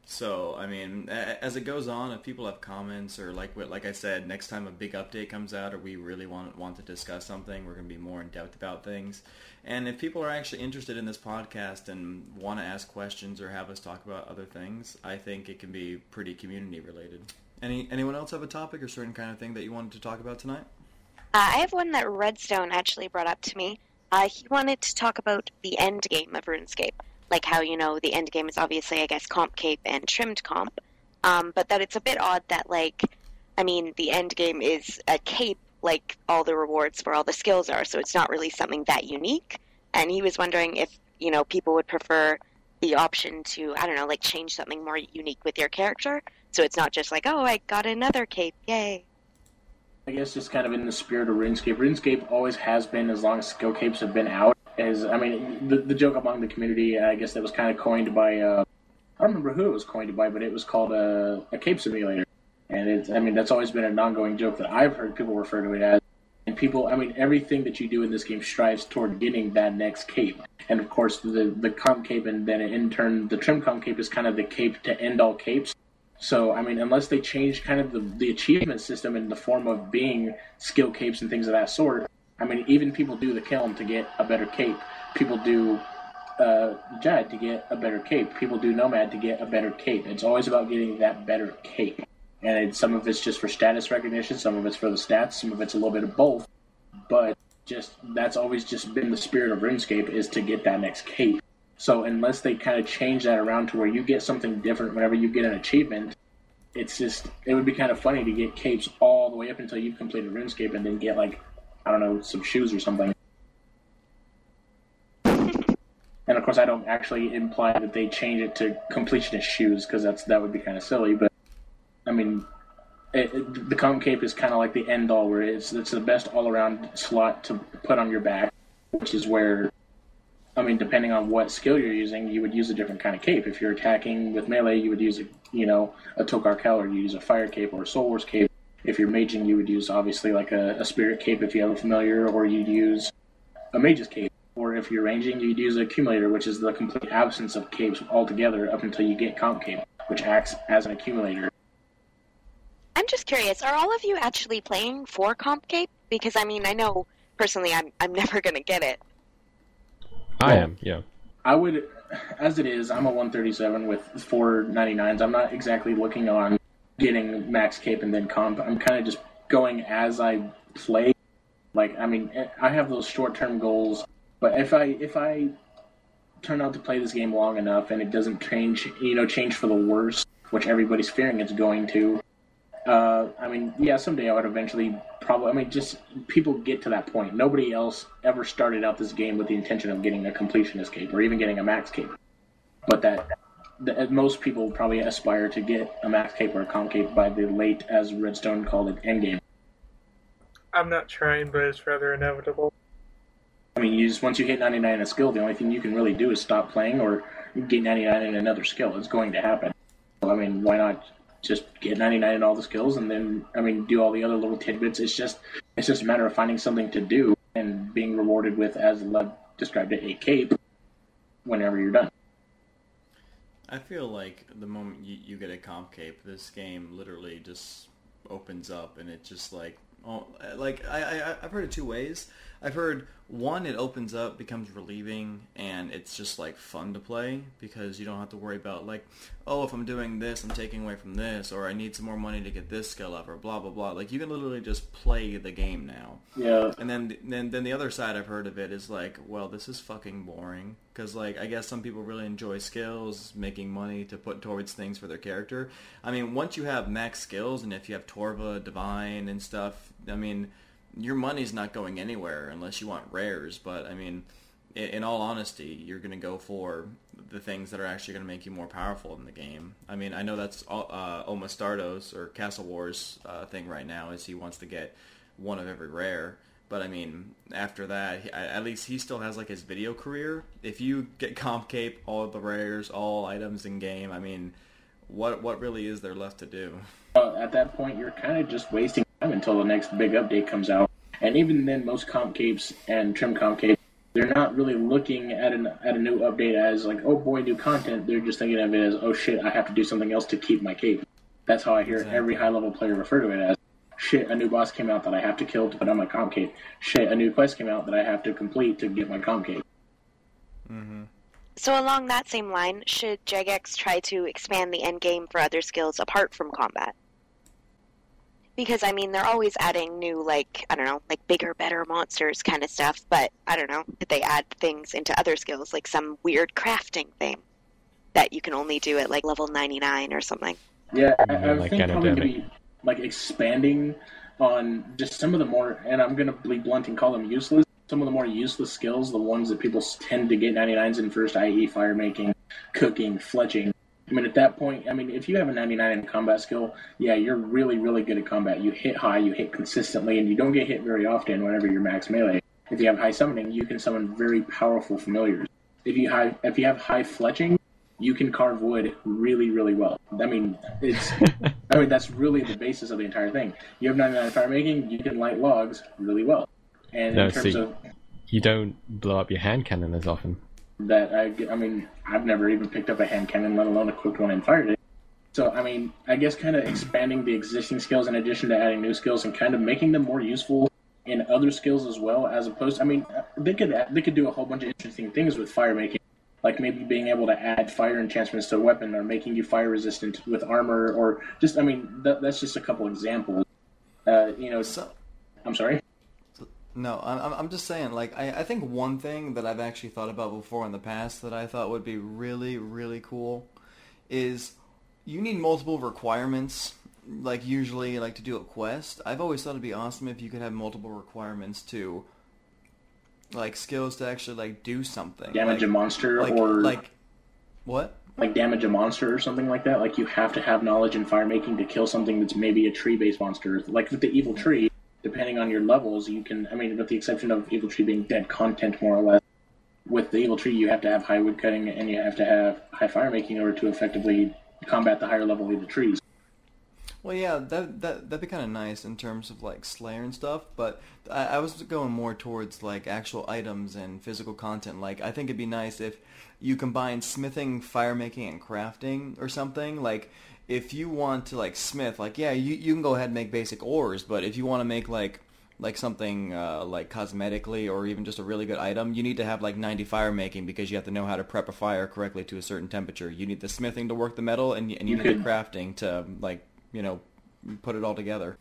So, I mean, as it goes on, if people have comments or like I said, next time a big update comes out or we really want to discuss something, we're going to be more in depth about things. And if people are actually interested in this podcast and want to ask questions or have us talk about other things, I think it can be pretty community related. Anyone else have a topic or certain kind of thing that you wanted to talk about tonight? I have one that Redstone actually brought up to me. He wanted to talk about the endgame of RuneScape. Like how, the endgame is obviously, I guess, comp cape and trimmed comp. But that it's a bit odd that, the endgame is a cape like all the rewards for all the skills are, so it's not really something that unique. And he was wondering if, people would prefer the option to, change something more unique with your character. So it's not just like, oh, I got another cape, yay. I guess just kind of in the spirit of RuneScape. RuneScape always has been, as long as skill capes have been out, the joke among the community, I guess that was kind of coined by, I don't remember who it was coined by, but it was called a cape simulator. And that's always been an ongoing joke that I've heard people refer to it as. And people, everything that you do in this game strives toward getting that next cape. And of course, the comp cape and then in turn, the trim comp cape is kind of the cape to end all capes. So, unless they change kind of the achievement system in the form of being skill capes and things of that sort, even people do the Kelm to get a better cape. People do Jad to get a better cape. People do Nomad to get a better cape. It's always about getting that better cape. And some of it's just for status recognition, some of it's for the stats, some of it's a little bit of both. But that's always just been the spirit of RuneScape, is to get that next cape. So unless they kind of change that around to where you get something different whenever you get an achievement, it's just, it would be kind of funny to get capes all the way up until you've completed RuneScape and then get, like, I don't know, some shoes or something. And of course, I don't actually imply that they change it to completionist shoes, because that would be kind of silly. But I mean, the comp cape is kind of like the end all, where it's the best all around slot to put on your back, which is where, I mean, depending on what skill you're using, you would use a different kind of cape. If you're attacking with melee, you would use a Tokar Kel, or you use a fire cape or a Soul Wars cape. If you're maging, you would use obviously like a spirit cape if you have a familiar, or you'd use a mage's cape. Or if you're ranging, you'd use an accumulator, which is the complete absence of capes altogether up until you get comp cape, which acts as an accumulator. I'm just curious, are all of you actually playing for comp cape? Because, I mean, I know, personally, I'm never going to get it. I am, yeah. I would, as it is, I'm a 137 with 499s. I'm not exactly looking on getting max cape and then comp. I'm kind of just going as I play. Like, I mean, I have those short-term goals. But if I turn out to play this game long enough and it doesn't change for the worse, which everybody's fearing it's going to, I mean, yeah, someday I would eventually probably, I mean, just people get to that point. Nobody else ever started out this game with the intention of getting a completionist cape or even getting a max cape. But most people probably aspire to get a max cape or a comp cape by the late, as Redstone called it, Endgame. I'm not trying, but it's rather inevitable. I mean, once you hit 99 in a skill, the only thing you can really do is stop playing or get 99 in another skill. It's going to happen. So, I mean, why not just get 99 in all the skills and then, I mean, do all the other little tidbits? It's just a matter of finding something to do and being rewarded with, as Leb described it, a cape whenever you're done. I feel like the moment you get a comp cape, this game literally just opens up, and it just like, oh, like I've heard it two ways. I've heard, one, it opens up, becomes relieving, and it's just like fun to play because you don't have to worry about like, oh, if I'm doing this, I'm taking away from this, or I need some more money to get this skill up, or blah blah blah. Like, you can literally just play the game now. Yeah. And then the other side I've heard of it is like, well, this is fucking boring, because like, I guess some people really enjoy skills, making money to put towards things for their character. I mean, once you have max skills, and if you have Torva, Divine, and stuff, I mean, your money's not going anywhere unless you want rares. But I mean, in all honesty, you're going to go for the things that are actually going to make you more powerful in the game. I mean, I know that's Omastardo's or Castle Wars thing right now, is he wants to get one of every rare. But I mean, after that, at least he still has like his video career. If you get comp cape, all the rares, all items in game, I mean, what really is there left to do? At that point, you're kind of just wasting time until the next big update comes out. And even then, most comp capes and trim comp capes, they're not really looking at a new update as like, oh boy, new content. They're just thinking of it as, oh shit, I have to do something else to keep my cape. That's how I hear every high-level player refer to it as. Shit, a new boss came out that I have to kill to put on my comp cape. Shit, a new quest came out that I have to complete to get my comp cape. Mm-hmm. So along that same line, should Jagex try to expand the endgame for other skills apart from combat? Because, I mean, they're always adding new, like, I don't know, like bigger, better monsters kind of stuff, but, I don't know, if they add things into other skills, like some weird crafting thing that you can only do at, like, level 99 or something. Yeah, I like think probably Anademic. maybe, like, expanding on just some of the more, and I'm going to be blunt and call them useless, some of the more useless skills, the ones that people tend to get 99s in first, i.e. fire making, cooking, fletching. I mean, at that point, I mean, if you have a 99 in combat skill, yeah, you're really, really good at combat. You hit high, you hit consistently, and you don't get hit very often whenever you're max melee. If you have high summoning, you can summon very powerful familiars. If you have high fletching, you can carve wood really, really well. I mean, that's really the basis of the entire thing. You have 99 fire making, you can light logs really well. And in terms of, you don't blow up your hand cannon as often. I mean, I've never even picked up a hand cannon, let alone equipped one and fired it. So, I mean, I guess kind of expanding the existing skills in addition to adding new skills and kind of making them more useful in other skills as well, as opposed to, I mean, they could do a whole bunch of interesting things with fire making, like maybe being able to add fire enchantments to a weapon or making you fire resistant with armor, or just, I mean, that's just a couple examples. I'm sorry? No, I'm just saying, like, I think one thing that I've actually thought about before in the past that I thought would be really, really cool is you need multiple requirements, like usually like to do a quest. I've always thought it'd be awesome if you could have multiple requirements to, like, skills to actually like do something. Damage a monster what? Like damage a monster or something like that. Like you have to have knowledge in fire making to kill something that's maybe a tree-based monster. Like with the evil tree, depending on your levels, you can. I mean, with the exception of evil tree being dead content more or less. With the evil tree, you have to have high wood cutting and you have to have high fire making in order to effectively combat the higher level evil trees. Well, yeah, that'd be kind of nice in terms of like Slayer and stuff, but I was going more towards like actual items and physical content. Like, I think it'd be nice if you combine smithing, fire making, and crafting or something. Like, if you want to like smith, like, yeah, you can go ahead and make basic ores, but if you want to make like something like cosmetically or even just a really good item, you need to have like 90 fire making because you have to know how to prep a fire correctly to a certain temperature. You need the smithing to work the metal, and you need the crafting to like, you know, put it all together.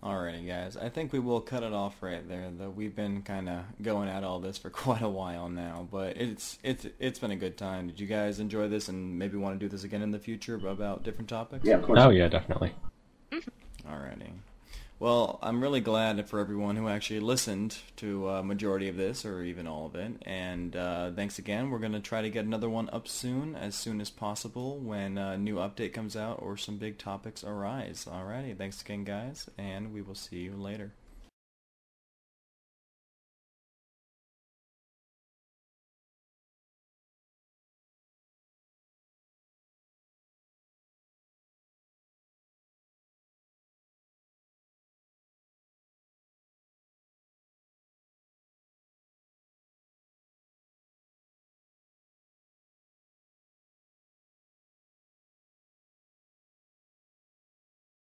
Alrighty, guys. I think we will cut it off right there, though. We've been kind of going at all this for quite a while now, but it's been a good time. Did you guys enjoy this and maybe want to do this again in the future about different topics? Yeah, of course. Oh yeah, definitely. Alrighty. Well, I'm really glad for everyone who actually listened to a majority of this, or even all of it. And thanks again. We're going to try to get another one up soon as possible, when a new update comes out or some big topics arise. Alrighty, thanks again, guys, and we will see you later.